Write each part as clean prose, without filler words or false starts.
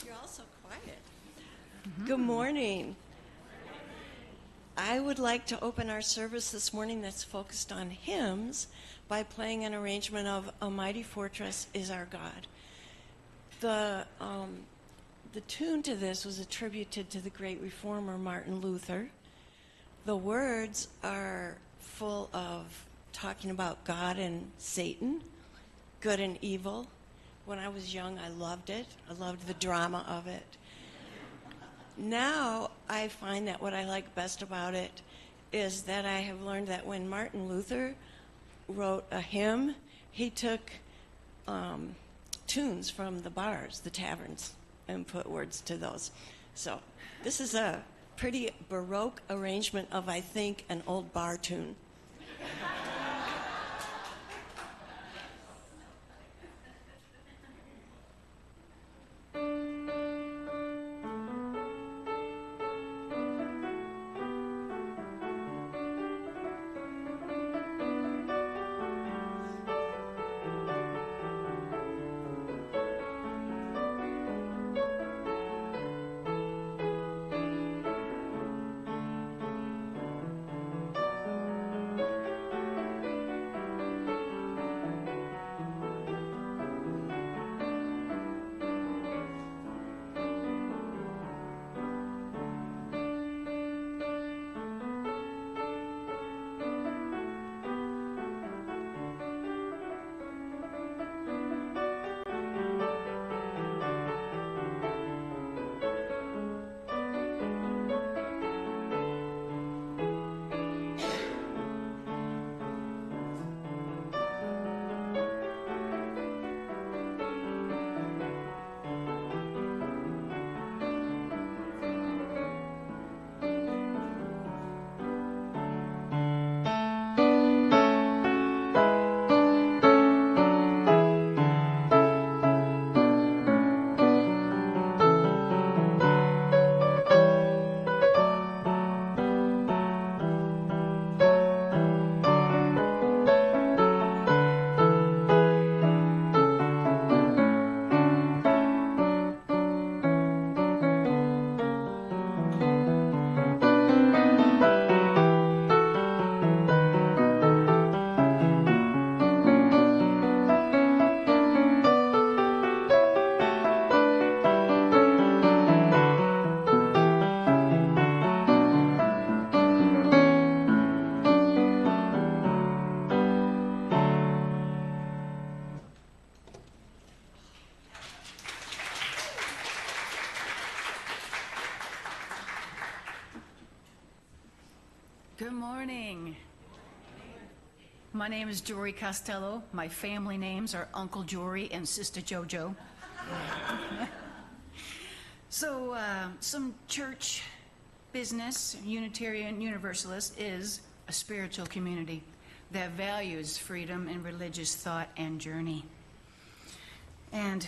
You're all so quiet. Good morning. I would like to open our service this morning that's focused on hymns by playing an arrangement of A Mighty Fortress is Our God. The tune to this was attributed to the great reformer Martin Luther. The words are full of talking about God and Satan, good and evil. When I was young, I loved it. I loved the drama of it. Now I find that what I like best about it is that I have learned that when Martin Luther wrote a hymn, he took tunes from the bars, the taverns, and put words to those. So this is a pretty Baroque arrangement of, I think, an old bar tune. Good morning. My name is Jory Costello. My family names are Uncle Jory and Sister Jojo. So, some church business, Unitarian Universalist, is a spiritual community that values freedom in religious thought and journey. And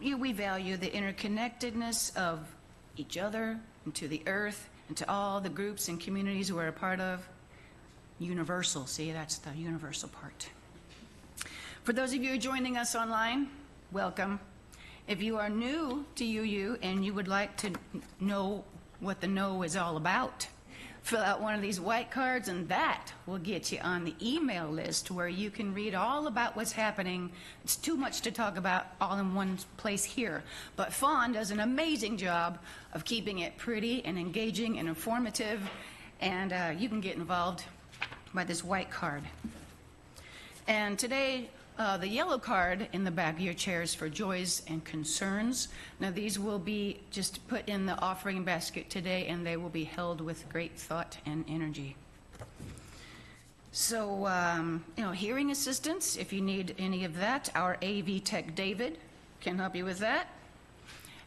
we value the interconnectedness of each other and to the earth and to all the groups and communities we're a part of. Universal, see, that's the universal part. For those of you joining us online, welcome. If you are new to UU and you would like to know what the know is all about, fill out one of these white cards and that will get you on the email list where you can read all about what's happening. It's too much to talk about all in one place here, but Fawn does an amazing job of keeping it pretty and engaging and informative, and you can get involved by this white card. And today, the yellow card in the back of your chairs for joys and concerns. Now these will be just put in the offering basket today, and they will be held with great thought and energy. So, hearing assistance, if you need any of that, our AV Tech David can help you with that.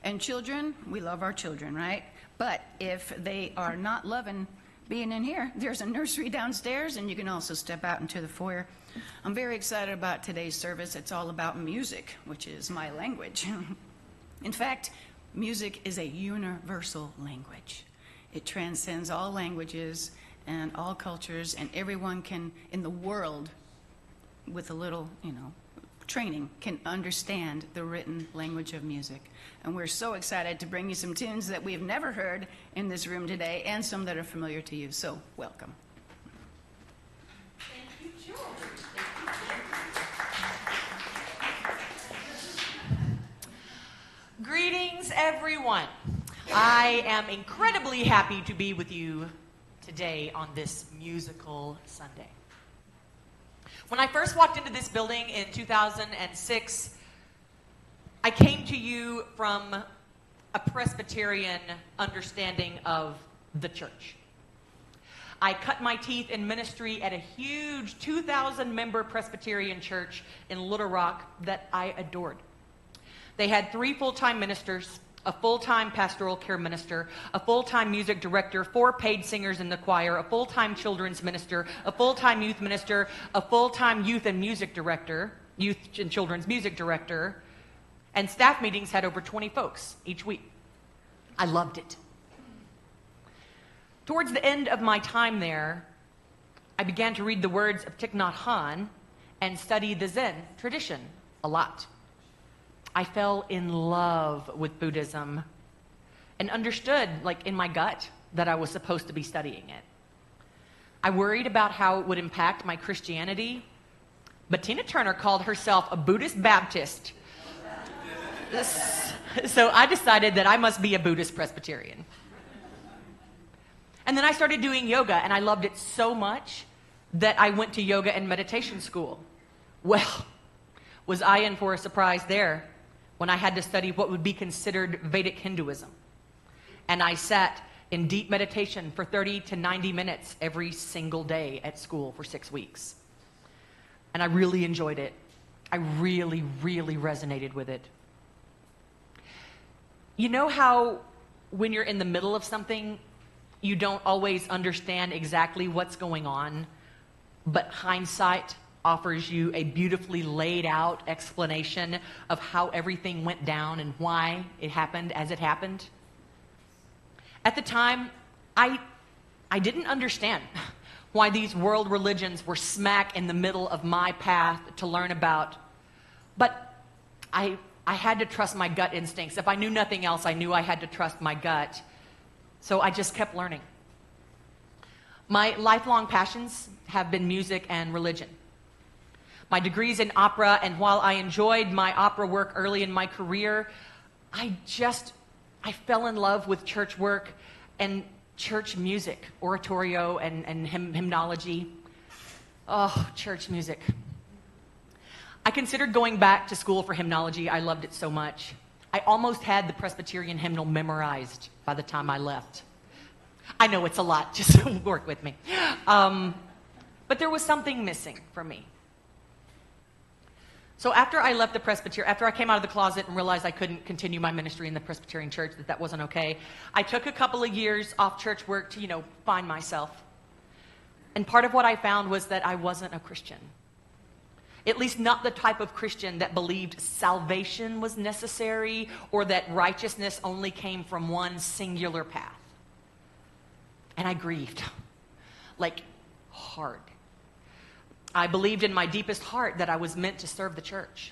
And children, we love our children, right? But if they are not loving being in here, there's a nursery downstairs, and you can also step out into the foyer. I'm very excited about today's service. It's all about music, which is my language. In fact, music is a universal language. It transcends all languages and all cultures, and everyone can, in the world, with a little, training can understand the written language of music. And we're so excited to bring you some tunes that we've never heard in this room today and some that are familiar to you. So welcome. Greetings, everyone. I am incredibly happy to be with you today on this musical Sunday. When I first walked into this building in 2006, I came to you from a Presbyterian understanding of the church. I cut my teeth in ministry at a huge 2,000-member Presbyterian church in Little Rock that I adored. They had 3 full-time ministers, a full-time pastoral care minister, a full-time music director, 4 paid singers in the choir, a full-time children's minister, a full-time youth minister, a full-time youth and music director, youth and children's music director, and staff meetings had over 20 folks each week. I loved it. Towards the end of my time there, I began to read the words of Thich Nhat Hanh and study the Zen tradition a lot. I fell in love with Buddhism and understood, like in my gut, that I was supposed to be studying it. I worried about how it would impact my Christianity, but Tina Turner called herself a Buddhist Baptist. So I decided that I must be a Buddhist Presbyterian. And then I started doing yoga, and I loved it so much that I went to yoga and meditation school. Well, was I in for a surprise there when I had to study what would be considered Vedic Hinduism. And I sat in deep meditation for 30 to 90 minutes every single day at school for 6 weeks. And I really enjoyed it. I really, really resonated with it. You know how when you're in the middle of something, you don't always understand exactly what's going on, but hindsight offers you a beautifully laid out explanation of how everything went down and why it happened as it happened? At the time, I didn't understand why these world religions were smack in the middle of my path to learn about, but I had to trust my gut instincts. If I knew nothing else, I knew I had to trust my gut. So I just kept learning. My lifelong passions have been music and religion. My degree's in opera, and while I enjoyed my opera work early in my career, I fell in love with church work and church music, oratorio and hymnology. Oh, church music. I considered going back to school for hymnology. I loved it so much. I almost had the Presbyterian hymnal memorized by the time I left. I know it's a lot, just work with me. But there was something missing for me. So after I left the Presbyterian, after I came out of the closet and realized I couldn't continue my ministry in the Presbyterian church, that wasn't okay, I took a couple of years off church work to, find myself. And part of what I found was that I wasn't a Christian. At least not the type of Christian that believed salvation was necessary or that righteousness only came from one singular path. And I grieved, hard. I believed in my deepest heart that I was meant to serve the church.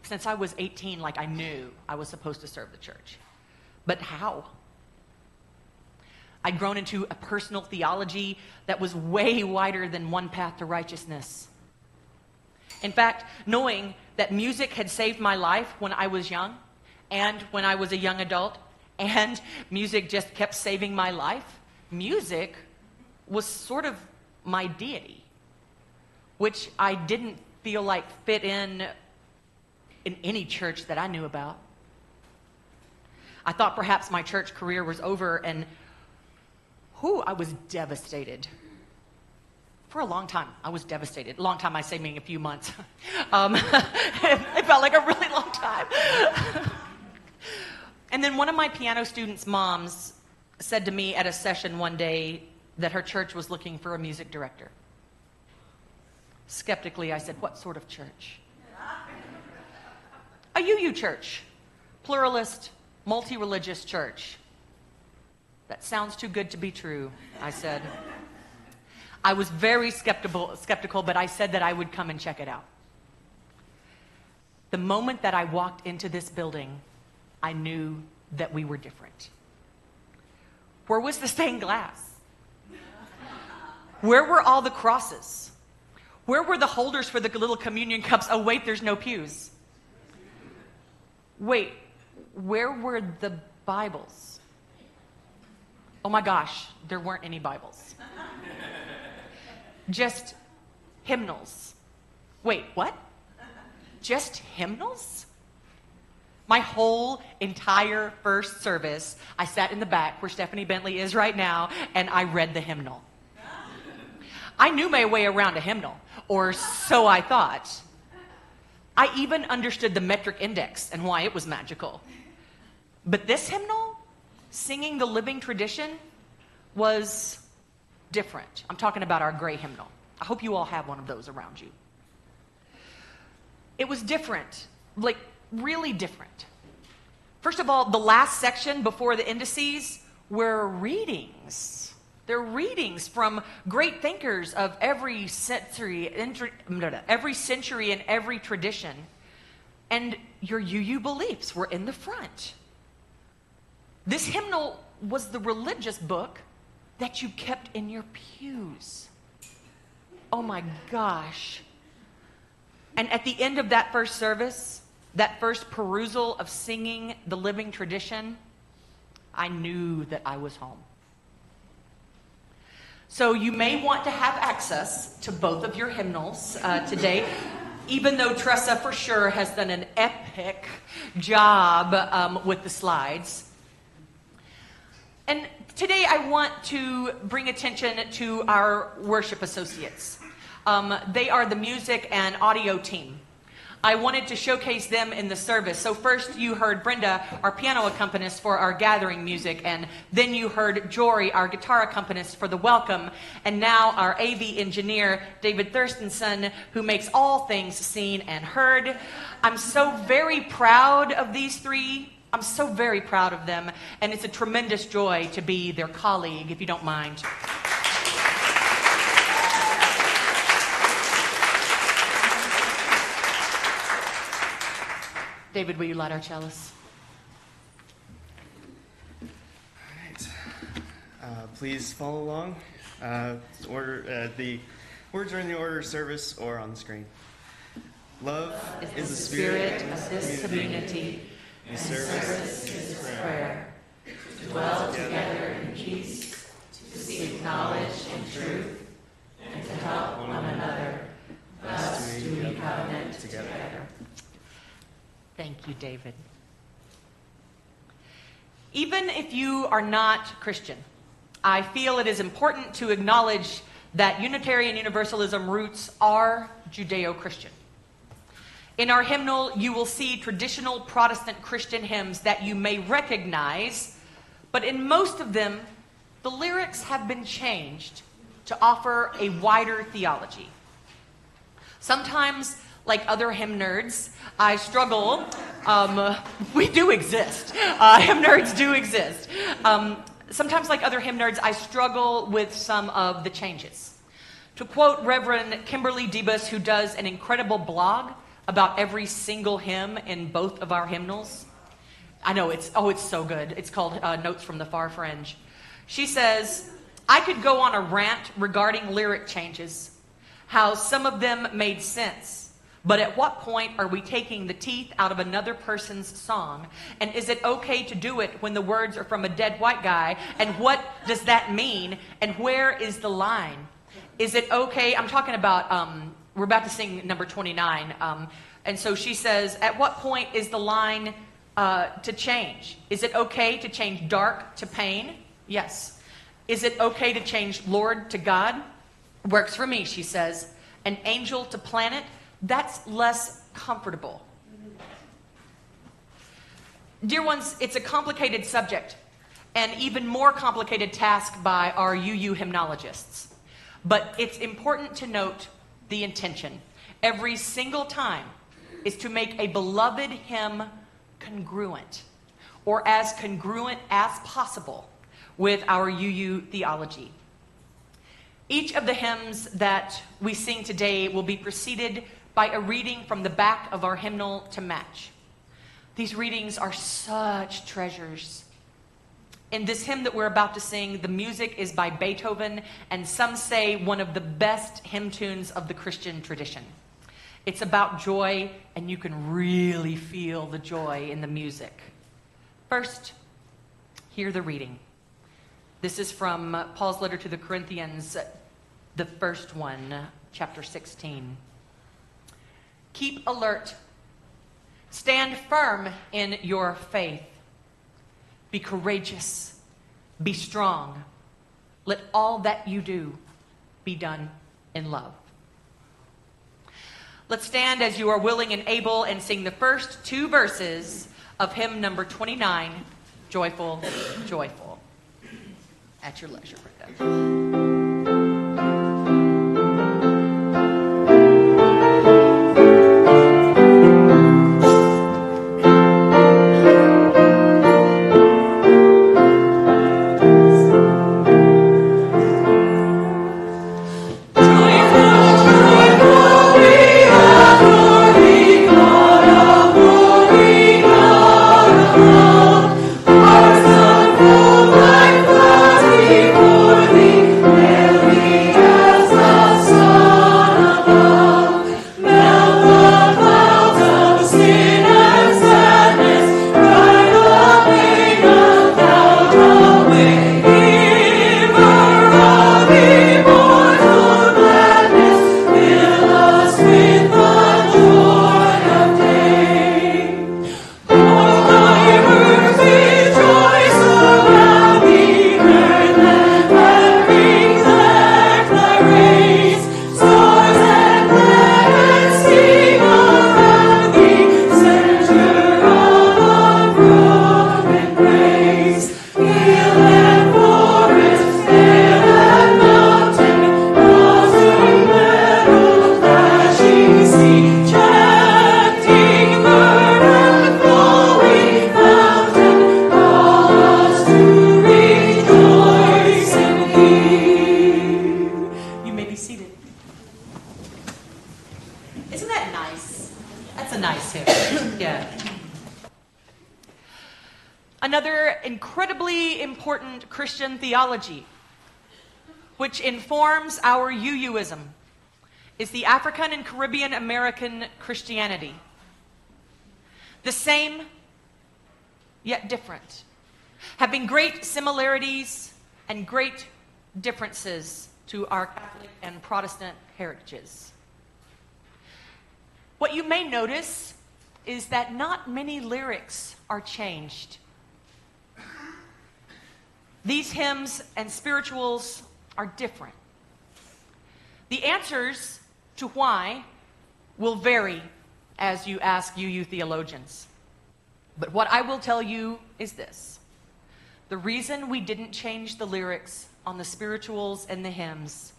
Since I was 18, I knew I was supposed to serve the church. But how? I'd grown into a personal theology that was way wider than one path to righteousness. In fact, knowing that music had saved my life when I was young and when I was a young adult, and music just kept saving my life, music was sort of my deity, which I didn't feel like fit in any church that I knew about. I thought perhaps my church career was over, and I was devastated. For a long time, I was devastated. A long time, I say meaning a few months. It felt like a really long time. And then one of my piano students' moms said to me at a session one day that her church was looking for a music director. Skeptically, I said, "What sort of church?" "A UU church, pluralist, multi-religious church." "That sounds too good to be true," I said. I was very skeptical, but I said that I would come and check it out. the moment that I walked into this building, I knew that we were different. Where was the stained glass? Where were all the crosses? Where were the holders for the little communion cups? Oh, wait, there's no pews. Wait, where were the Bibles? Oh my gosh, there weren't any Bibles. Just hymnals. Wait, what? Just hymnals? My whole entire first service, I sat in the back where Stephanie Bentley is right now, and I read the hymnal. I knew my way around a hymnal, or so I thought. I even understood the metric index and why it was magical. But this hymnal, singing the living tradition, was different. I'm talking about our gray hymnal. I hope you all have one of those around you. It was different, like really different. First of all, the last section before the indices were readings. They're readings from great thinkers of every century and every tradition. And your UU beliefs were in the front. This hymnal was the religious book that you kept in your pews. Oh my gosh. And at the end of that first service, that first perusal of singing the living tradition, I knew that I was home. So you may want to have access to both of your hymnals today, even though Tressa for sure has done an epic job with the slides. And today I want to bring attention to our worship associates. They are the music and audio team. I wanted to showcase them in the service. So first you heard Brenda, our piano accompanist for our gathering music, and then you heard Jory, our guitar accompanist for the welcome, and now our AV engineer, David Thurstonson, who makes all things seen and heard. I'm so very proud of these three. I'm so very proud of them, and it's a tremendous joy to be their colleague, if you don't mind. David, will you light our chalice? All right. Please follow along. The words are in the order of service or on the screen. Love is the spirit of this community. and service is prayer. To dwell together in peace, to seek knowledge and truth, and to help one another. Thus do we covenant together. Thank you, David. Even if you are not Christian, I feel it is important to acknowledge that Unitarian Universalism roots are Judeo-Christian. In our hymnal, you will see traditional Protestant Christian hymns that you may recognize, but in most of them, the lyrics have been changed to offer a wider theology. Sometimes, like other hymn nerds, I struggle. We do exist. Hymn nerds do exist. Sometimes, like other hymn nerds, I struggle with some of the changes. To quote Reverend Kimberly Debus, who does an incredible blog about every single hymn in both of our hymnals. I know, it's so good. It's called Notes from the Far Fringe. She says, I could go on a rant regarding lyric changes, how some of them made sense. But at what point are we taking the teeth out of another person's song? And is it okay to do it when the words are from a dead white guy? And what does that mean? And where is the line? Is it okay? I'm talking about, we're about to sing number 29. And so she says, at what point is the line to change? Is it okay to change dark to pain? Yes. Is it okay to change Lord to God? Works for me, she says. An angel to planet? That's less comfortable. Dear ones, it's a complicated subject, and even more complicated task by our UU hymnologists. But it's important to note the intention. Every single time is to make a beloved hymn congruent, or as congruent as possible with our UU theology. Each of the hymns that we sing today will be preceded by a reading from the back of our hymnal to match. These readings are such treasures. In this hymn that we're about to sing, the music is by Beethoven, and some say one of the best hymn tunes of the Christian tradition. It's about joy, and you can really feel the joy in the music. First, hear the reading. This is from Paul's letter to the Corinthians, the first one, chapter 16. Keep alert. Stand firm in your faith. Be courageous. Be strong. Let all that you do be done in love. Let's stand as you are willing and able and sing the first two verses of hymn number 29, Joyful, Joyful. At your leisure, Brenda. Another incredibly important Christian theology, which informs our UUism, is the African and Caribbean American Christianity. The same, yet different, having great similarities and great differences to our Catholic and Protestant heritages. What you may notice is that not many lyrics are changed. These hymns and spirituals are different. The answers to why will vary as you ask UU theologians. But what I will tell you is this. The reason we didn't change the lyrics on the spirituals and the hymns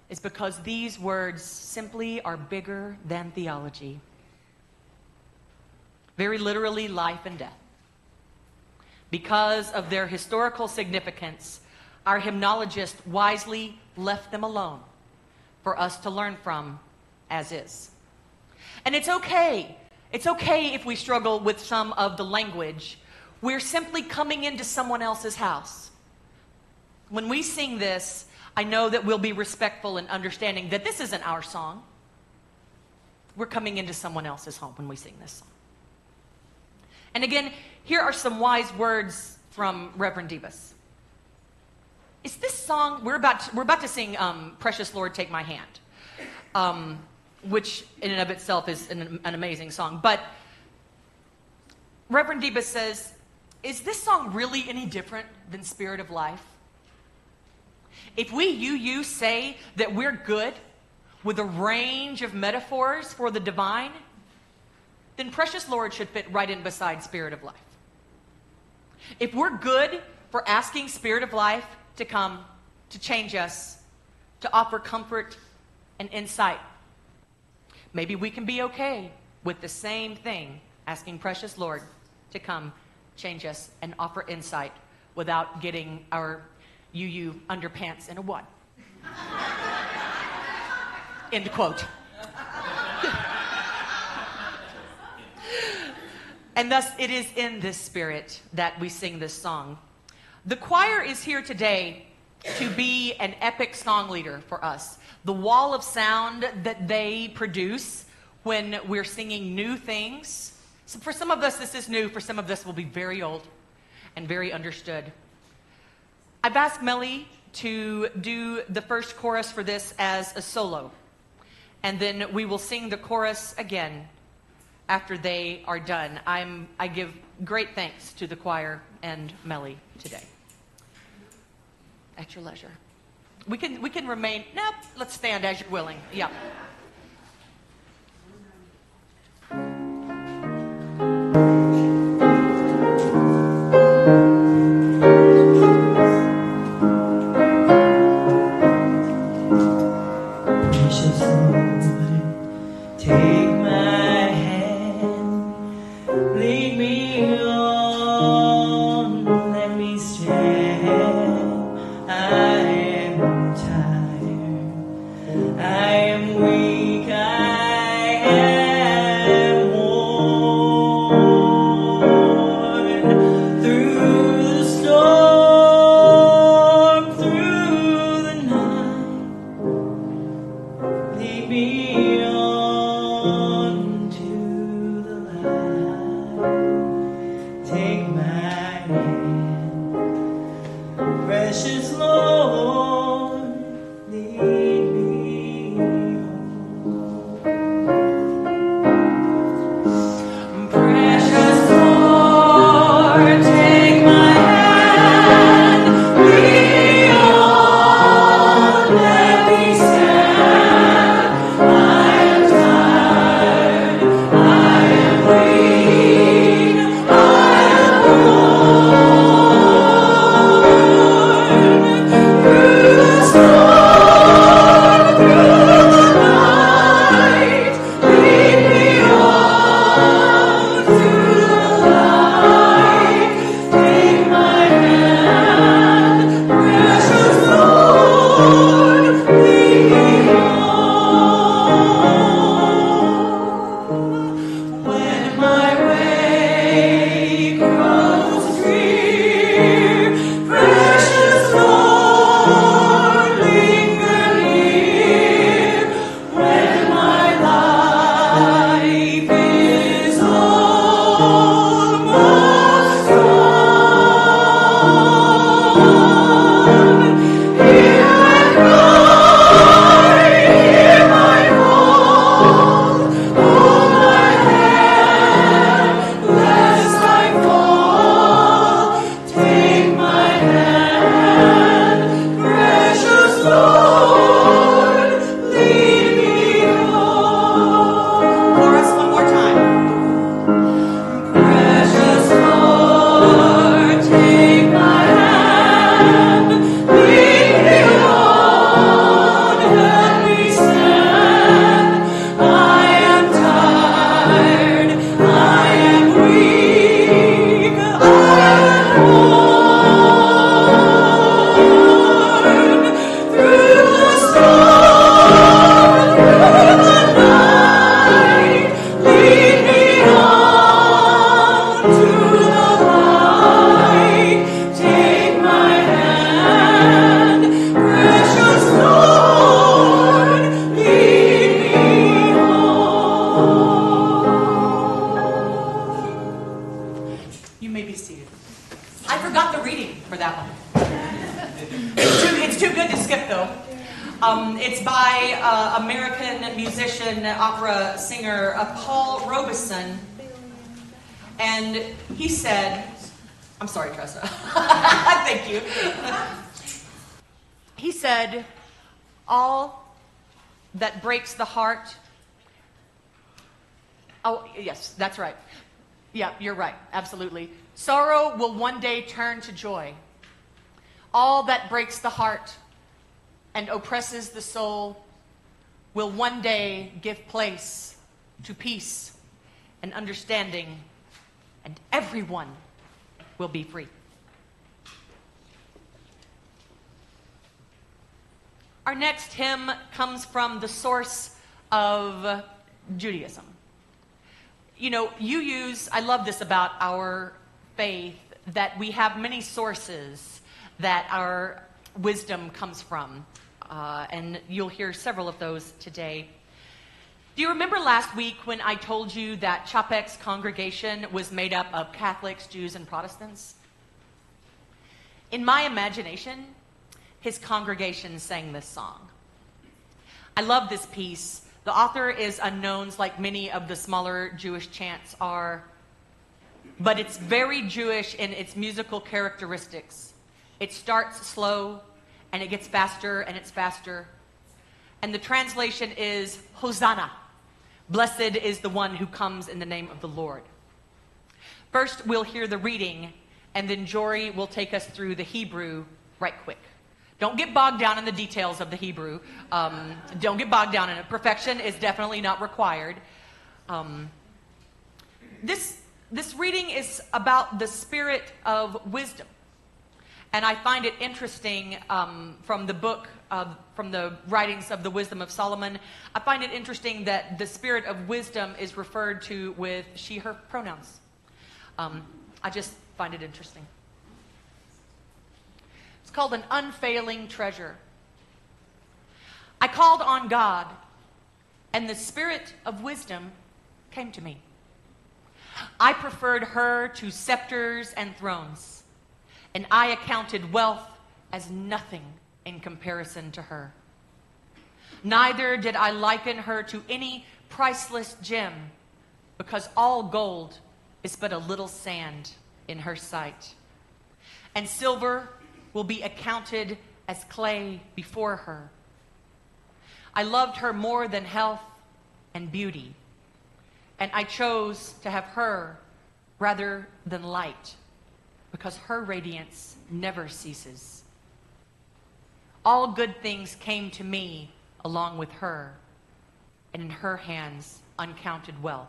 is because these words simply are bigger than theology. Very literally, life and death. Because of their historical significance, our hymnologist wisely left them alone for us to learn from as is. And it's okay. It's okay if we struggle with some of the language. We're simply coming into someone else's house. When we sing this, I know that we'll be respectful and understanding that this isn't our song. We're coming into someone else's home when we sing this song. And again, here are some wise words from Reverend Debus. Is this song, we're about to sing Precious Lord, Take My Hand, which in and of itself is an amazing song. But Reverend Debus says, is this song really any different than Spirit of Life? If we UU say that we're good with a range of metaphors for the divine, then Precious Lord should fit right in beside Spirit of Life. If we're good for asking Spirit of Life to come, to change us, to offer comfort and insight, maybe we can be okay with the same thing, asking Precious Lord to come, change us, and offer insight without getting our UU underpants in a wad. End quote. And thus, it is in this spirit that we sing this song. The choir is here today to be an epic song leader for us. The wall of sound that they produce when we're singing new things. So for some of us, this is new. For some of us, will be very old and very understood. I've asked Melly to do the first chorus for this as a solo. And then we will sing the chorus again after they are done. I give great thanks to the choir and Melly today. At your leisure. We can remain. Nope. Let's stand as you're willing. Yeah. Precious Lord, take my hand, lead me on, let me stand. I am tired, I am weak, I am worn. Through the storm, through the night, lead me on to the light. Take my hand, precious Lord, lead me home. Precious Lord, take my hand, lead me on, let me stand. I am tired, I am weak, I am worn. Through the storm, through the night, lead me on to the light. Take my hand, precious Lord, lead me on. When my way grows drear, precious Lord, linger near. When my life is almost gone, hear my cry, hear my call. Hold my hand, lest I fall. Take my hand, precious Lord, lead me home. Chorus one more time. Precious Lord, take my hand, lead me on, let me stand. I am tired, I am weak, I am worn. Through the storm, through the night, lead me on to the light. Take my hand, precious Lord, lead me home. You may be seated. I forgot the reading for that one. It's too good to skip, though. It's by American musician, opera singer Paul Robeson. And he said, I'm sorry, Tressa. Thank you. He said, all that breaks the heart. Oh, yes, that's right. Yeah, you're right. Absolutely. Sorrow will one day turn to joy. All that breaks the heart and oppresses the soul will one day give place to peace and understanding, and everyone will be free. Our next hymn comes from the source of Judaism. You know, I love this about our faith, that we have many sources that our wisdom comes from. And you'll hear several of those today. Do you remember last week when I told you that Chapek's congregation was made up of Catholics, Jews, and Protestants? In my imagination, his congregation sang this song. I love this piece. The author is unknown, like many of the smaller Jewish chants are, but it's very Jewish in its musical characteristics. It starts slow, and it gets faster, and it's faster. And the translation is, Hosanna. Blessed is the one who comes in the name of the Lord. First, we'll hear the reading, and then Jory will take us through the Hebrew right quick. Don't get bogged down in the details of the Hebrew. Don't get bogged down in it. Perfection is definitely not required. This reading is about the spirit of wisdom. And I find it interesting from the writings of the Wisdom of Solomon. I find it interesting that the spirit of wisdom is referred to with she, her pronouns. I just find it interesting. It's called an unfailing treasure. I called on God, and the spirit of wisdom came to me. I preferred her to scepters and thrones, and I accounted wealth as nothing in comparison to her. Neither did I liken her to any priceless gem, because all gold is but a little sand in her sight, and silver will be accounted as clay before her. I loved her more than health and beauty, and I chose to have her rather than light, because her radiance never ceases. All good things came to me along with her, and in her hands uncounted wealth.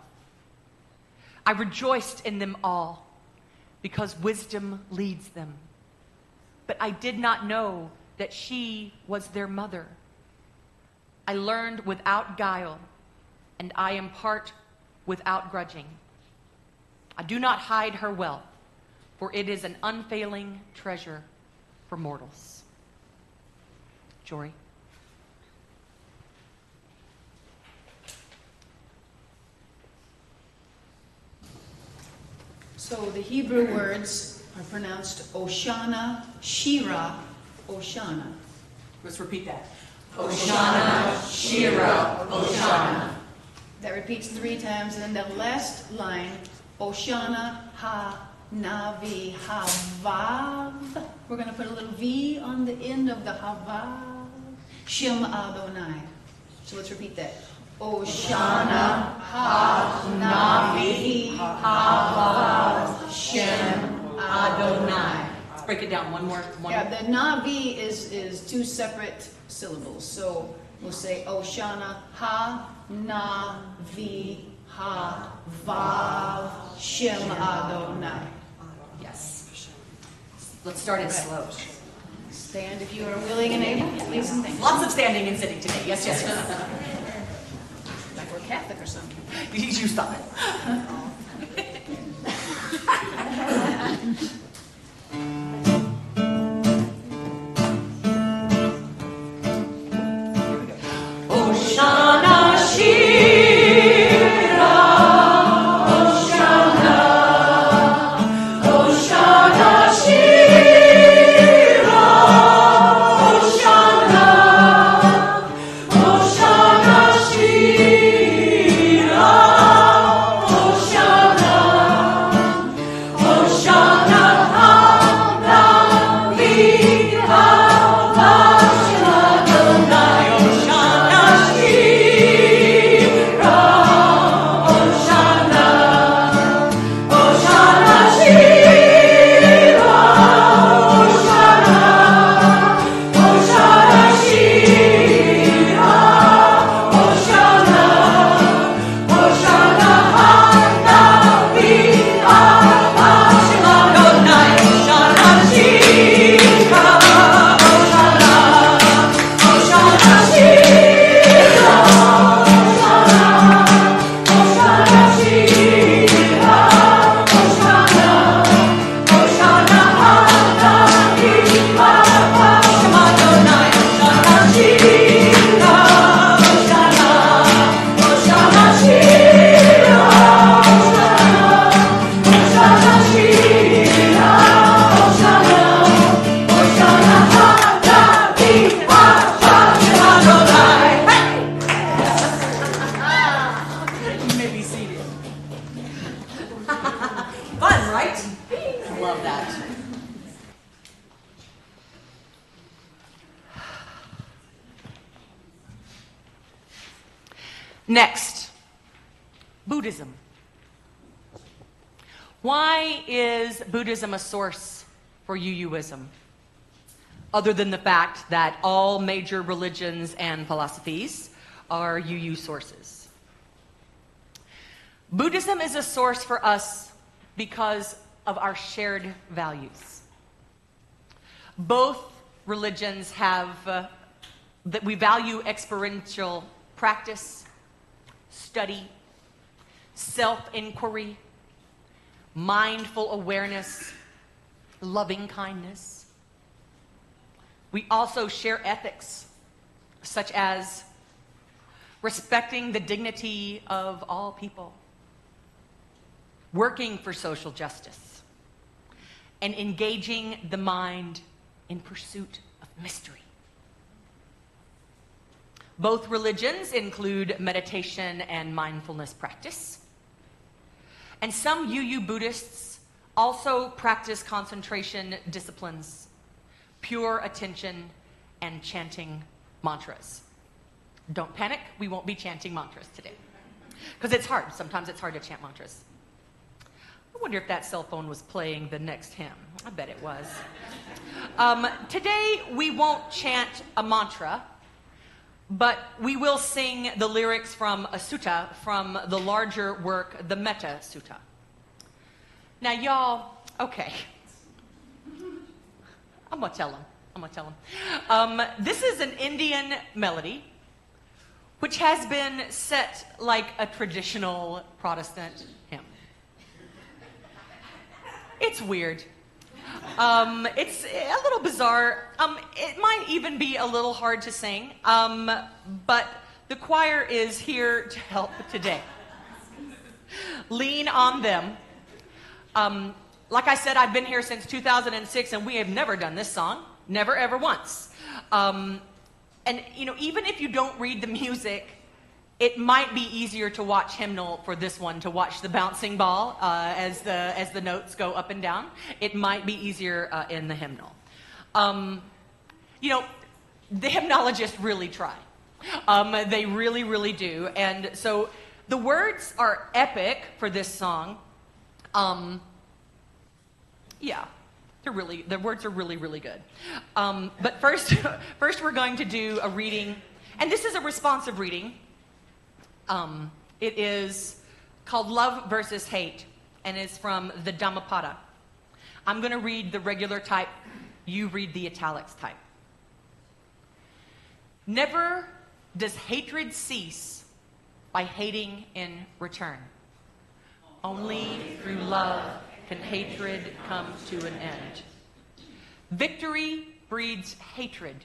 I rejoiced in them all, because wisdom leads them. But I did not know that she was their mother. I learned without guile, and I impart without grudging. I do not hide her wealth, for it is an unfailing treasure for mortals. Jory. So the Hebrew words are pronounced Oshana, Shira, Oshana. Let's repeat that. Oshana, Shira, Oshana. That repeats 3 times, and then the last line, Oshana, Ha, Navi, Havav. We're going to put a little V on the end of the Havav. Shem Adonai. So let's repeat that. Oshana, Ha, Navi, Havav, Shem Adonai. Let's break it down one more. Yeah, the Navi is 2 separate syllables. So we'll say Oshana, Ha, Navi, Ha, Vav, Shem Adonai. Yes. Let's start it slow. Stand if you are willing and able. Please and thank you. Lots of standing and sitting today. Yes, yes, yes. Like we're Catholic or something. You stop it. Oshana, Shira, Oshana, Oshana, Shira, Oshana, Oshana, Shira, Oshana. Next, Buddhism. Why is Buddhism a source for UUism? Other than the fact that all major religions and philosophies are UU sources. Buddhism is a source for us because of our shared values. Both religions have that we value experiential practice, study, self-inquiry, mindful awareness, loving kindness. We also share ethics, such as respecting the dignity of all people, working for social justice, and engaging the mind in pursuit of mystery. Both religions include meditation and mindfulness practice. And some UU Buddhists also practice concentration disciplines, pure attention, and chanting mantras. Don't panic, we won't be chanting mantras today. Because it's hard. Sometimes it's hard to chant mantras. I wonder if that cell phone was playing the next hymn. I bet it was. Today, we won't chant a mantra, but we will sing the lyrics from a sutta from the larger work, the Metta Sutta. Now, y'all, okay. I'm going to tell them. This is an Indian melody, which has been set like a traditional Protestant hymn. It's weird. It's a little bizarre. It might even be a little hard to sing, but the choir is here to help today. Lean on them. Like I said, I've been here since 2006, and we have never done this song. Never, ever once. And, you know, even if you don't read the music, it might be easier to watch hymnal for this one, to watch the bouncing ball as the notes go up and down. It might be easier in the hymnal. You know, the hymnologists really try. They really, really do. And so the words are epic for this song. Yeah, the words are really, really good. But first we're going to do a reading, and this is a responsive reading. It is called Love versus Hate, and it's from the Dhammapada. I'm going to read the regular type. You read the italics type. Never does hatred cease by hating in return. Only through love can hatred come to an end. Victory breeds hatred.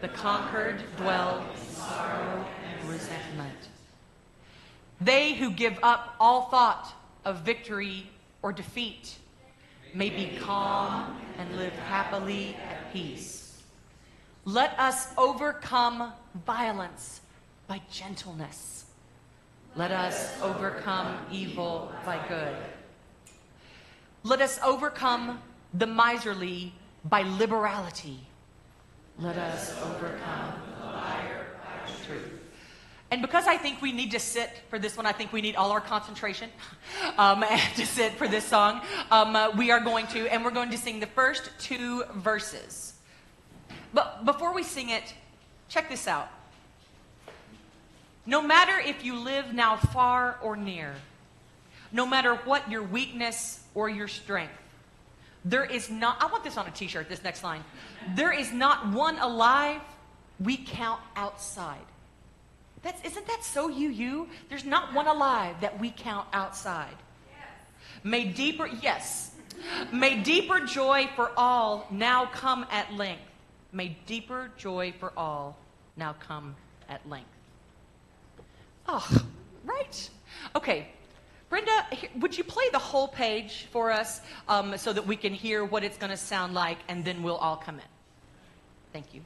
The conquered dwell in sorrow and resentment. They who give up all thought of victory or defeat may be calm and live happily at peace. Let us overcome violence by gentleness. Let us overcome evil by good. Let us overcome the miserly by liberality. Let us overcome the liar by truth. And because I think we need to sit for this one, I think we need all our concentration to sit for this song. We are going to, and we're going to sing the first two verses. But before we sing it, check this out. No matter if you live now far or near, no matter what your weakness or your strength, there is not, I want this on a t-shirt, this next line. There is not one alive we count outside. Isn't that so UU? There's not one alive that we count outside. Yes. May deeper joy for all now come at length. May deeper joy for all now come at length. Oh, right? Okay. Brenda, would you play the whole page for us so that we can hear what it's going to sound like, and then we'll all come in. Thank you.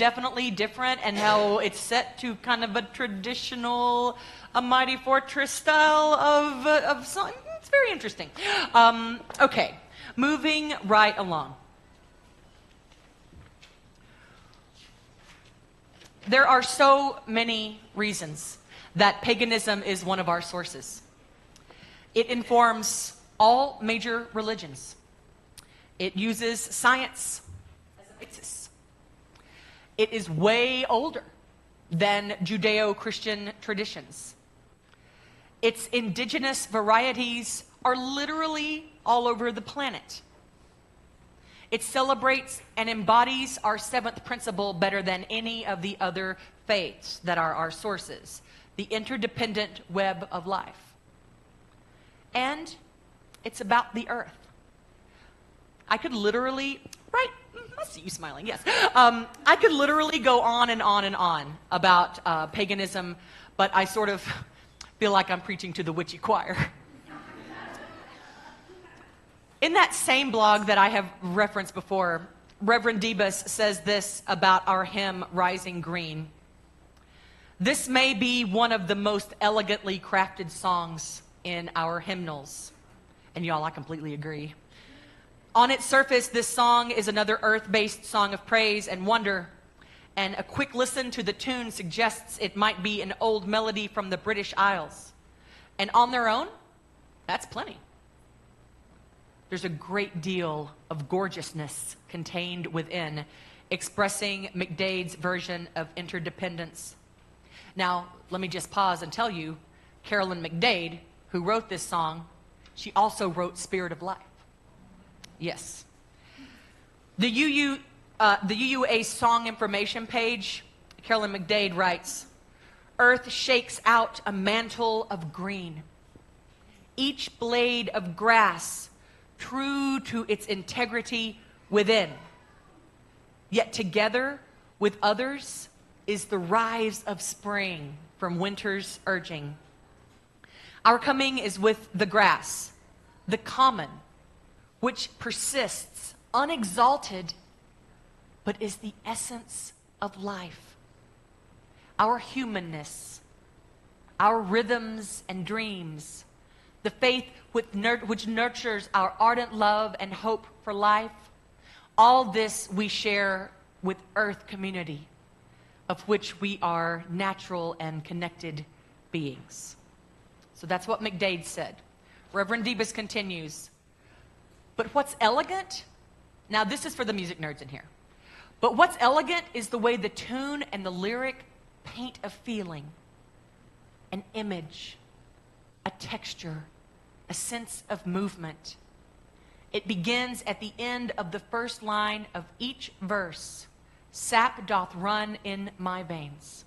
definitely different, and how it's set to kind of a traditional, a Mighty Fortress style of song. It's very interesting. Okay, moving right along. There are so many reasons that paganism is one of our sources. It informs all major religions. It uses science as a basis. It is way older than Judeo-Christian traditions. Its indigenous varieties are literally all over the planet. It celebrates and embodies our seventh principle better than any of the other faiths that are our sources, the interdependent web of life. And it's about the earth. I could literally, right, I see you smiling, yes. I could literally go on and on and on about paganism, but I sort of feel like I'm preaching to the witchy choir. In that same blog that I have referenced before, Reverend Debus says this about our hymn, Rising Green. This may be one of the most elegantly crafted songs in our hymnals. And y'all, I completely agree. On its surface, this song is another earth-based song of praise and wonder. And a quick listen to the tune suggests it might be an old melody from the British Isles. And on their own, that's plenty. There's a great deal of gorgeousness contained within, expressing McDade's version of interdependence. Now, let me just pause and tell you, Carolyn McDade, who wrote this song, she also wrote Spirit of Life. Yes. The UUA song information page, Carolyn McDade writes, "Earth shakes out a mantle of green. Each blade of grass true to its integrity within. Yet together with others is the rise of spring from winter's urging. Our coming is with the grass, the common, which persists unexalted, but is the essence of life. Our humanness, our rhythms and dreams, the faith which nurtures our ardent love and hope for life, all this we share with Earth community, of which we are natural and connected beings." So that's what McDade said. Reverend Debus continues, "But what's elegant?" Now this is for the music nerds in here. "But what's elegant is the way the tune and the lyric paint a feeling, an image, a texture, a sense of movement. It begins at the end of the first line of each verse. Sap doth run in my veins,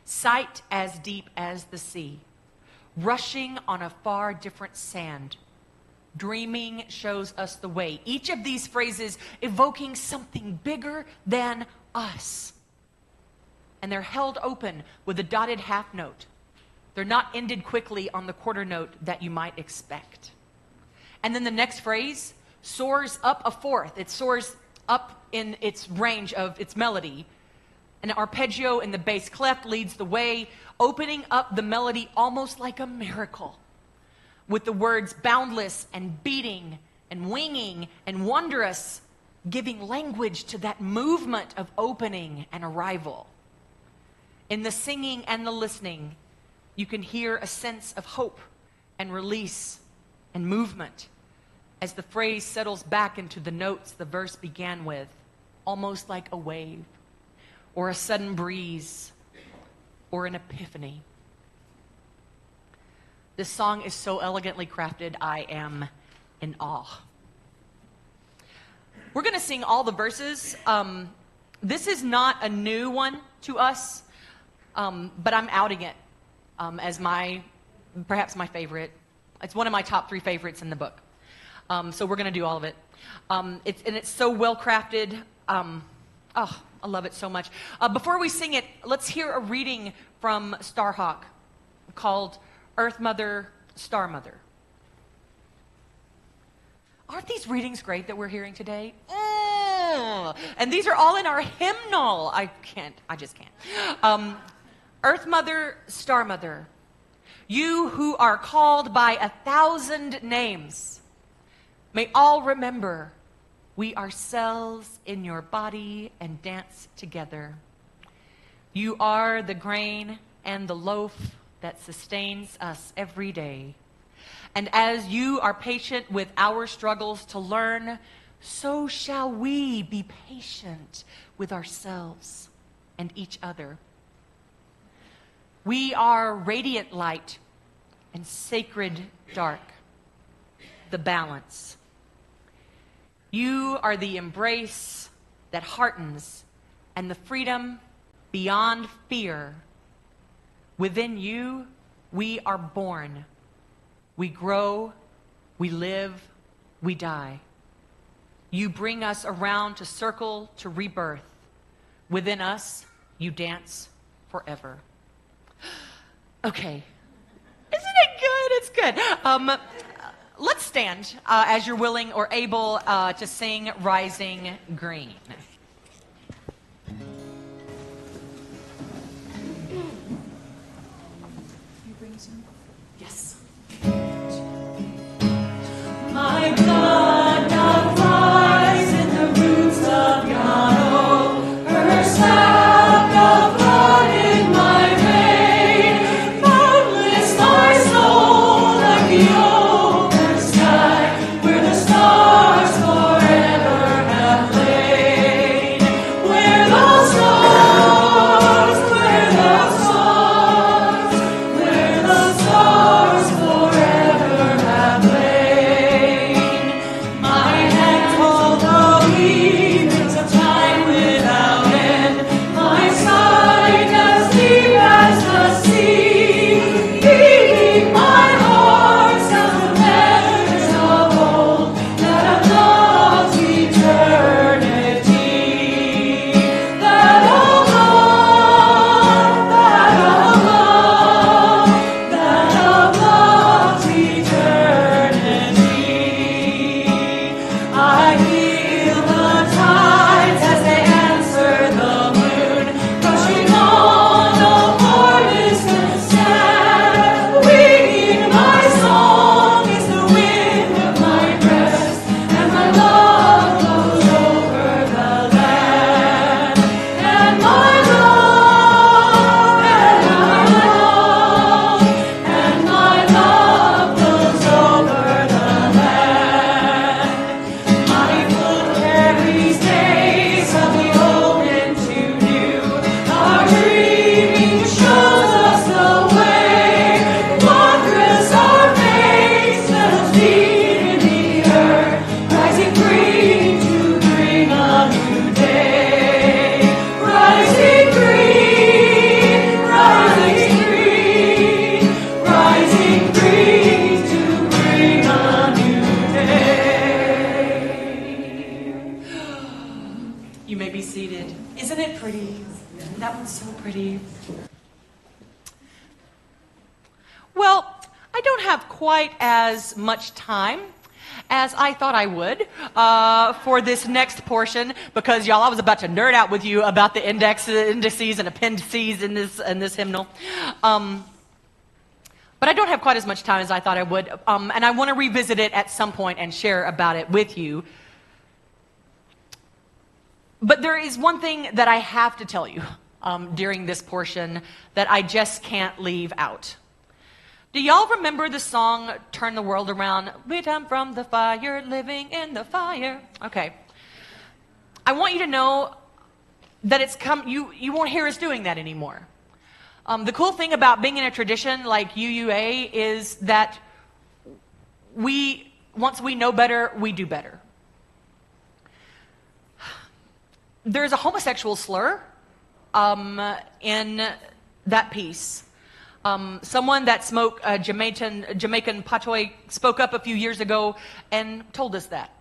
sight as deep as the sea, rushing on a far different sand. Dreaming shows us the way." Each of these phrases evoking something bigger than us. And they're held open with a dotted half note. They're not ended quickly on the quarter note that you might expect. And then the next phrase soars up a fourth. It soars up in its range of its melody. An arpeggio in the bass clef leads the way, opening up the melody almost like a miracle, with the words boundless and beating and winging and wondrous, giving language to that movement of opening and arrival. In the singing and the listening, you can hear a sense of hope and release and movement as the phrase settles back into the notes the verse began with, almost like a wave or a sudden breeze or an epiphany. This song is so elegantly crafted, I am in awe. We're going to sing all the verses. This is not a new one to us, but I'm outing it as perhaps my favorite. It's one of my top 3 favorites in the book. So we're going to do all of it. It's so well crafted. I love it so much. Before we sing it, let's hear a reading from Starhawk called Earth Mother, Star Mother. Aren't these readings great that we're hearing today? And these are all in our hymnal. I just can't. Earth Mother, Star Mother, you who are called by 1,000 names, may all remember we are cells in your body and dance together. You are the grain and the loaf that sustains us every day. And as you are patient with our struggles to learn, so shall we be patient with ourselves and each other. We are radiant light and sacred dark, the balance. You are the embrace that heartens and the freedom beyond fear. Within you, we are born. We grow, we live, we die. You bring us around to circle to rebirth. Within us, you dance forever. Okay. Isn't it good? It's good. Let's stand as you're willing or able to sing Rising Green. Yes. My blood now flies in the roots of yon oak. Her sap of blood in my vein. Boundless my soul like the open sky, where the stars forever have lain. Where the stars, where the stars, where the stars forever have lain. My hands hold the evenings of time without end. My sight as deep as the sea. Beating my heart sounds the measures of old that have loved eternity. That of love, that of love, that of love's eternity. I feel the tides as they answer the moon, rushing on, no more distant sad. Winging my song is the wind of my breast, and my love blows over the land. And my love, and my love blows over the land. My foot carries days of the old into new. Our dreaming shows us the way. Wondrous our faith, let us deep in the earth, rising green to bring a new day. Rising green, rising green, rising green to bring a new day. You may be seated. Isn't it pretty? That one's so pretty. Well, I don't have quite as much time as I thought I would for this next portion, because y'all, I was about to nerd out with you about the indices and appendices in this hymnal. But I don't have quite as much time as I thought I would, and I want to revisit it at some point and share about it with you. But there is one thing that I have to tell you during this portion that I just can't leave out. Do y'all remember the song, Turn the World Around? We come from the fire, living in the fire. Okay. I want you to know that it's come. You won't hear us doing that anymore. The cool thing about being in a tradition like UUA is that once we know better, we do better. There's a homosexual slur in that piece. Someone that smoked Jamaican patois spoke up a few years ago and told us that.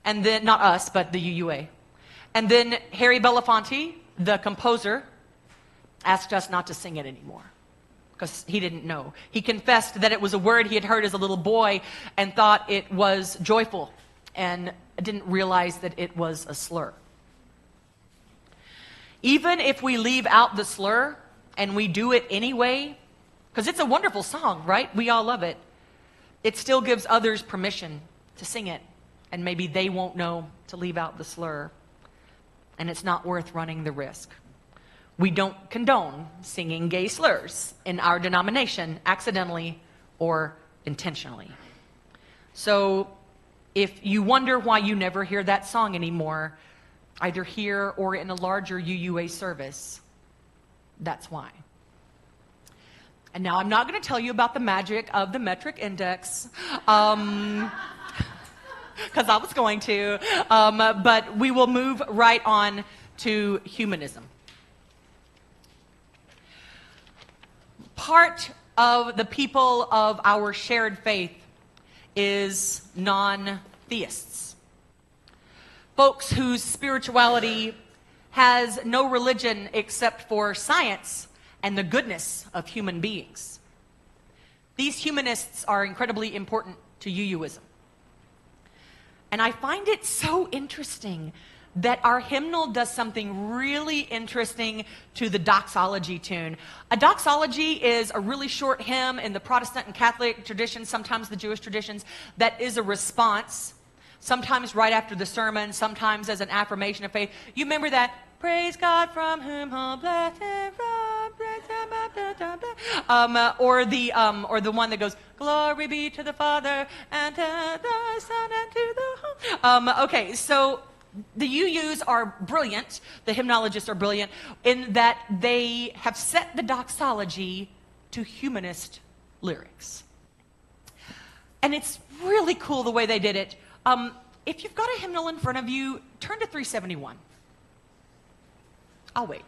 And then, not us, but the UUA. And then Harry Belafonte, the composer, asked us not to sing it anymore because he didn't know. He confessed that it was a word he had heard as a little boy and thought it was joyful and didn't realize that it was a slur. Even if we leave out the slur and we do it anyway, because it's a wonderful song, right? We all love it. It still gives others permission to sing it, and maybe they won't know to leave out the slur. And it's not worth running the risk. We don't condone singing gay slurs in our denomination, accidentally or intentionally. So if you wonder why you never hear that song anymore, either here or in a larger UUA service, that's why. And now I'm not going to tell you about the magic of the metric index, because I was going to, but we will move right on to humanism. Part of the people of our shared faith is non-theists. Folks whose spirituality has no religion except for science and the goodness of human beings. These humanists are incredibly important to UUism. And I find it so interesting that our hymnal does something really interesting to the doxology tune. A doxology is a really short hymn in the Protestant and Catholic traditions, sometimes the Jewish traditions, that is a response, sometimes right after the sermon, sometimes as an affirmation of faith. You remember that? Praise God from whom all blessings or the one that goes, glory be to the Father and to the Son and to the Holy. Okay, so the UUs are brilliant, the hymnologists are brilliant, in that they have set the doxology to humanist lyrics. And it's really cool the way they did it. If you've got a hymnal in front of you, turn to 371. I'll wait.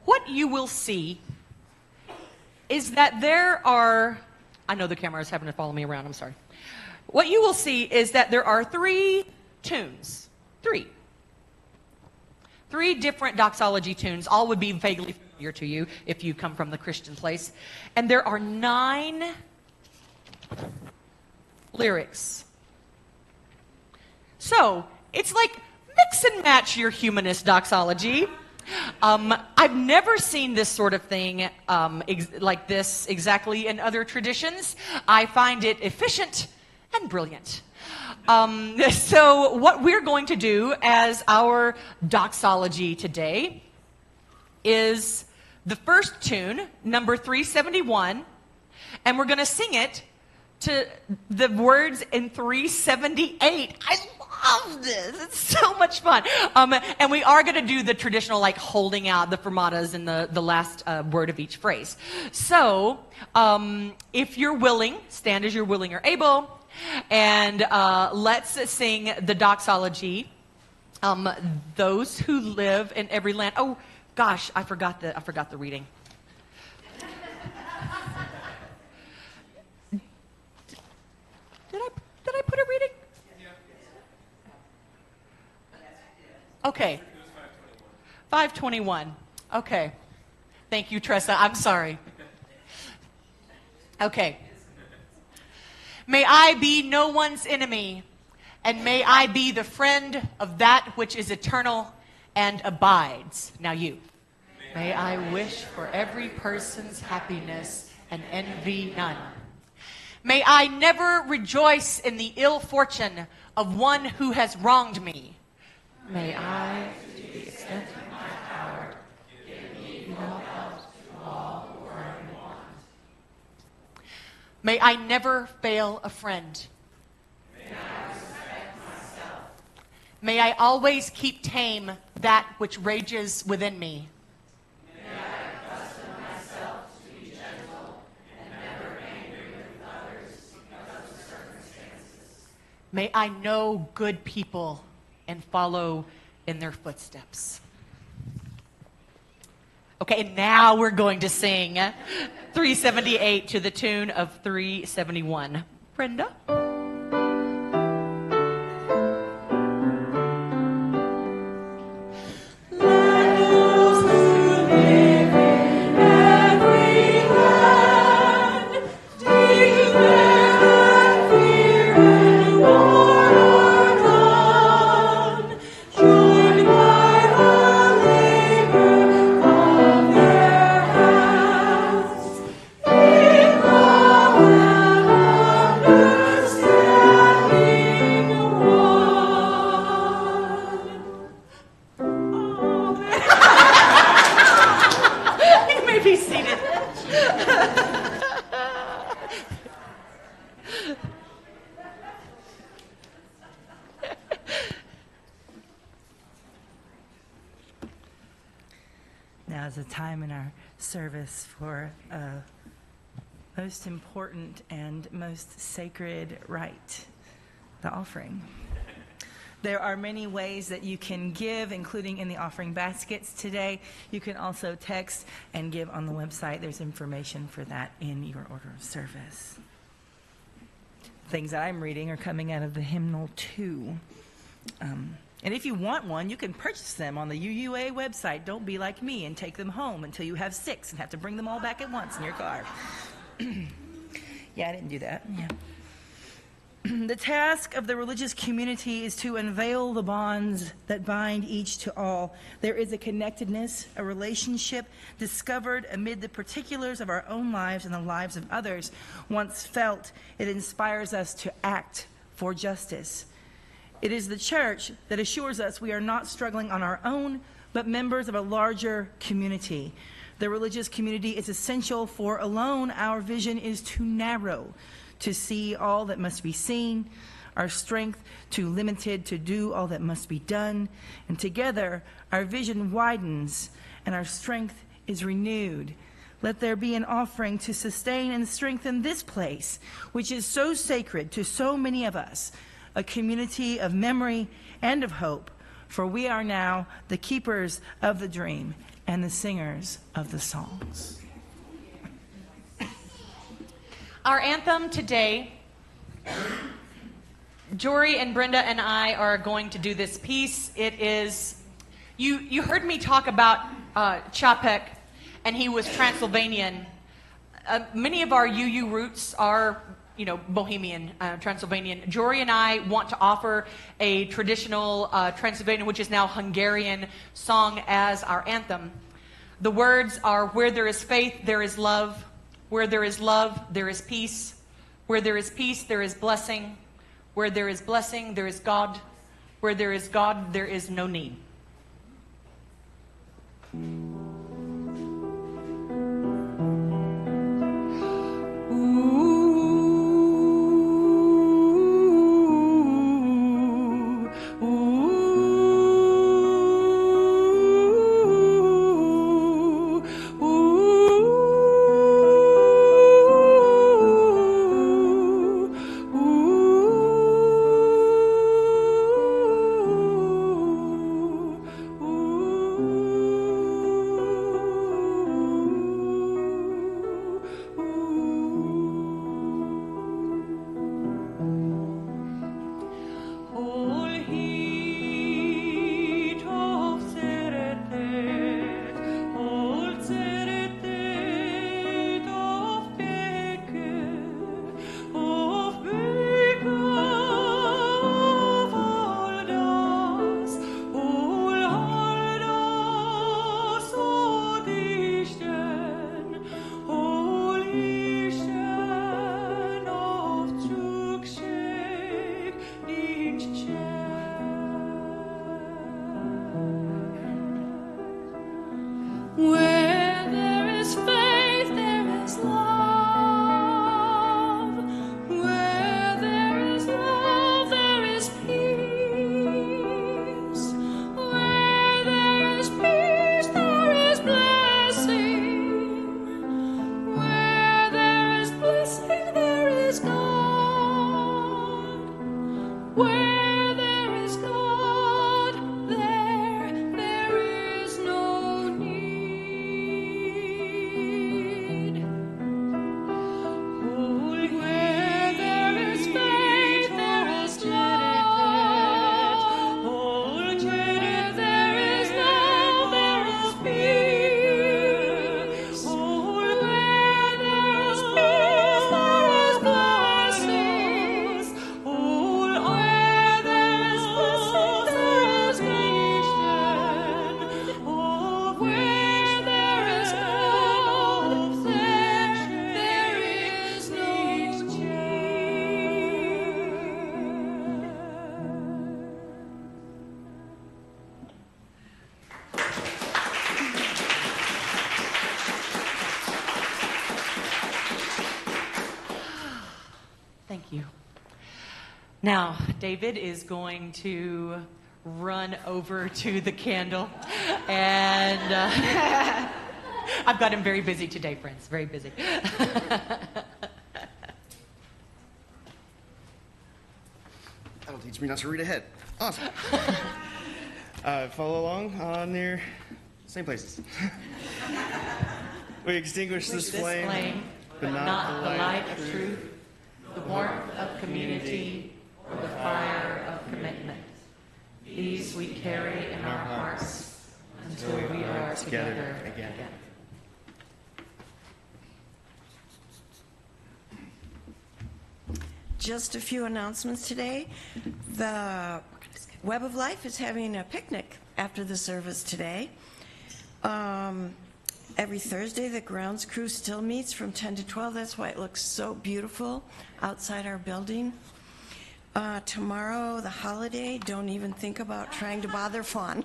What you will see is that there are, I know the camera is having to follow me around, I'm sorry. What you will see is that there are three tunes, three different doxology tunes. All would be vaguely familiar to you if you come from the Christian place. And there are 9 lyrics. So it's like mix and match your humanist doxology. I've never seen this sort of thing like this exactly in other traditions. I find it efficient and brilliant. So what we're going to do as our doxology today is the first tune, number 371, and we're going to sing it to the words in 378. I love this. It's so much fun. And we are going to do the traditional, like, holding out the fermatas in the last word of each phrase. So if you're willing, stand as you're willing or able, and let's sing the doxology. Those who live in every land. Oh, gosh, I forgot the reading. Did I put a reading? Okay. 521. Okay. Thank you, Tressa. I'm sorry. Okay. May I be no one's enemy, and may I be the friend of that which is eternal and abides. Now you. May I wish for every person's happiness and envy none. May I never rejoice in the ill fortune of one who has wronged me. May I, to the extent of my power, give evil help to all who are in want. May I never fail a friend. May I respect myself. May I always keep tame that which rages within me. May I accustom myself to be gentle and never angry with others because of circumstances. May I know good people and follow in their footsteps. Okay, and now we're going to sing 378 to the tune of 371. Brenda? Let those who live in every as a time in our service for a most important and most sacred rite, the offering. There are many ways that you can give, including in the offering baskets today. You can also text and give on the website. There's information for that in your order of service. Things that I'm reading are coming out of the hymnal 2. And if you want one, you can purchase them on the UUA website. Don't be like me and take them home until you have 6 and have to bring them all back at once in your car. Yeah, I didn't do that. Yeah. The task of the religious community is to unveil the bonds that bind each to all. There is a connectedness, a relationship discovered amid the particulars of our own lives and the lives of others. Once felt, it inspires us to act for justice. It is the church that assures us we are not struggling on our own, but members of a larger community. The religious community is essential, for alone our vision is too narrow to see all that must be seen, our strength too limited to do all that must be done, and together our vision widens and our strength is renewed. Let there be an offering to sustain and strengthen this place, which is so sacred to so many of us, a community of memory and of hope, for we are now the keepers of the dream and the singers of the songs. Our anthem today, Jory and Brenda and I are going to do this piece. It is, you heard me talk about Čapek, and he was Transylvanian. Many of our UU roots are, Bohemian, Transylvanian. Jory and I want to offer a traditional Transylvanian, which is now Hungarian, song as our anthem. The words are, where there is faith, there is love. Where there is love, there is peace. Where there is peace, there is blessing. Where there is blessing, there is God. Where there is God, there is no need. Thank you. Now, David is going to run over to the candle and I've got him very busy today, friends. Very busy. That'll teach me not to read ahead. Awesome. Follow along on your same places. We extinguish this flame, but not the light of truth, the warmth of community, or the fire of commitment. These we carry in our hearts until we are together again. Just a few announcements today. The Web of Life is having a picnic after the service today. Every Thursday, the grounds crew still meets from 10 to 12. That's why it looks so beautiful outside our building. Tomorrow, the holiday, don't even think about trying to bother Fawn.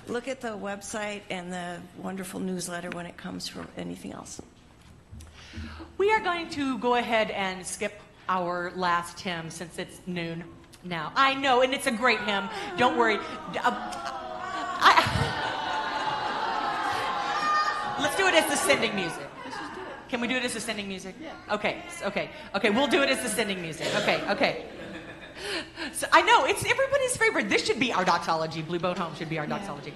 Look at the website and the wonderful newsletter when it comes for anything else. We are going to go ahead and skip our last hymn since it's noon now. I know, and it's a great hymn. Don't worry. Let's do it as descending music. Can we do it as descending music? Yeah. Okay. We'll do it as descending music. Okay. So I know it's everybody's favorite. This should be our doxology. Blue Boat Home should be our doxology.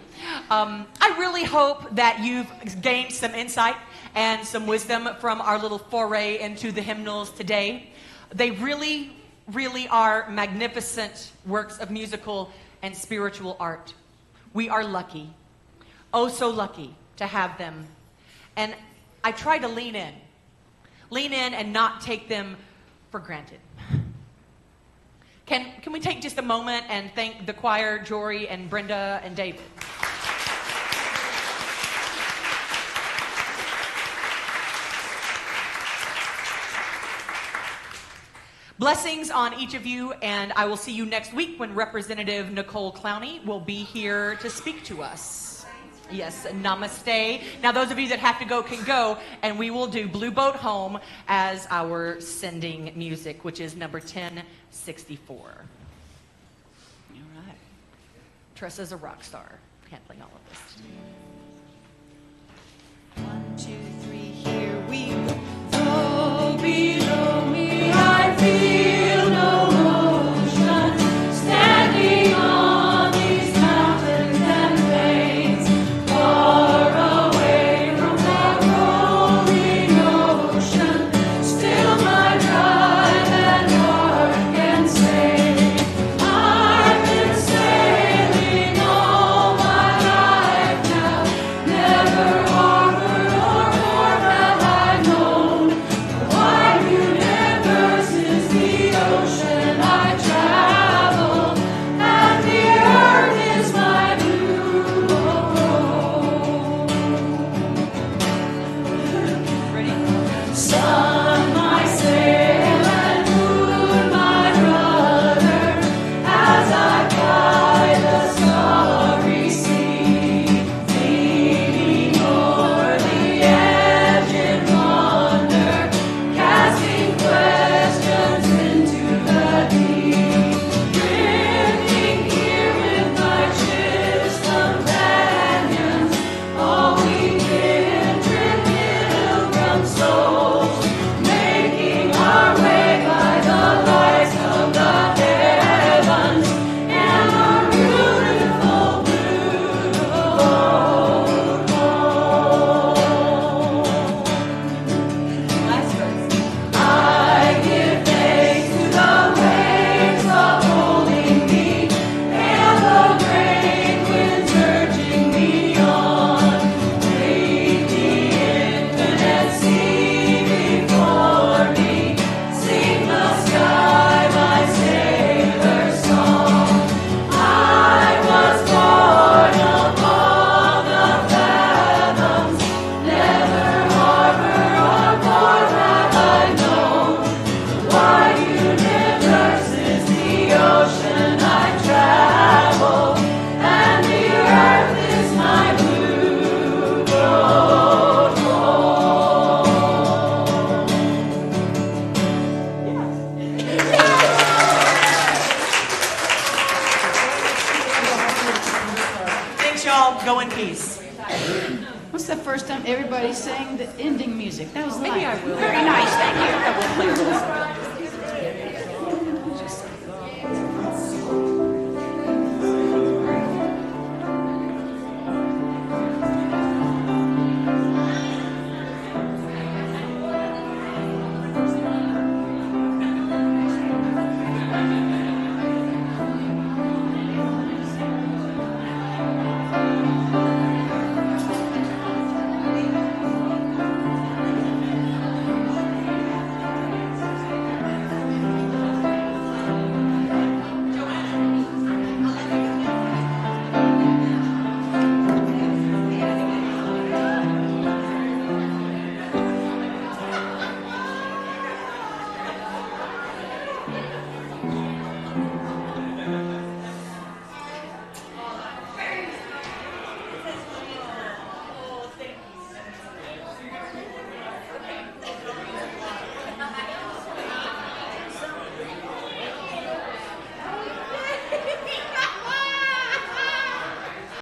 I really hope that you've gained some insight and some wisdom from our little foray into the hymnals today. They really, really are magnificent works of musical and spiritual art. We are lucky, oh so lucky to have them. And I try to lean in and not take them for granted. Can we take just a moment and thank the choir, Jory and Brenda and David? Blessings on each of you, and I will see you next week when Representative Nicole Clowney will be here to speak to us. Yes, namaste. Now, those of you that have to go can go, and we will do Blue Boat Home as our sending music, which is number 1064. All right. Tressa's a rock star, handling all of this. 1, 2, 3, here we go. Though below me I feel no motion, standing on these mountains and plains, far away from that rolling ocean, still my drive and heart can say, I've been sailing all my life now, never harbor or port have I known. everybody sang the ending music. That was Maybe live. I will. Very nice, thank you. I will play a little.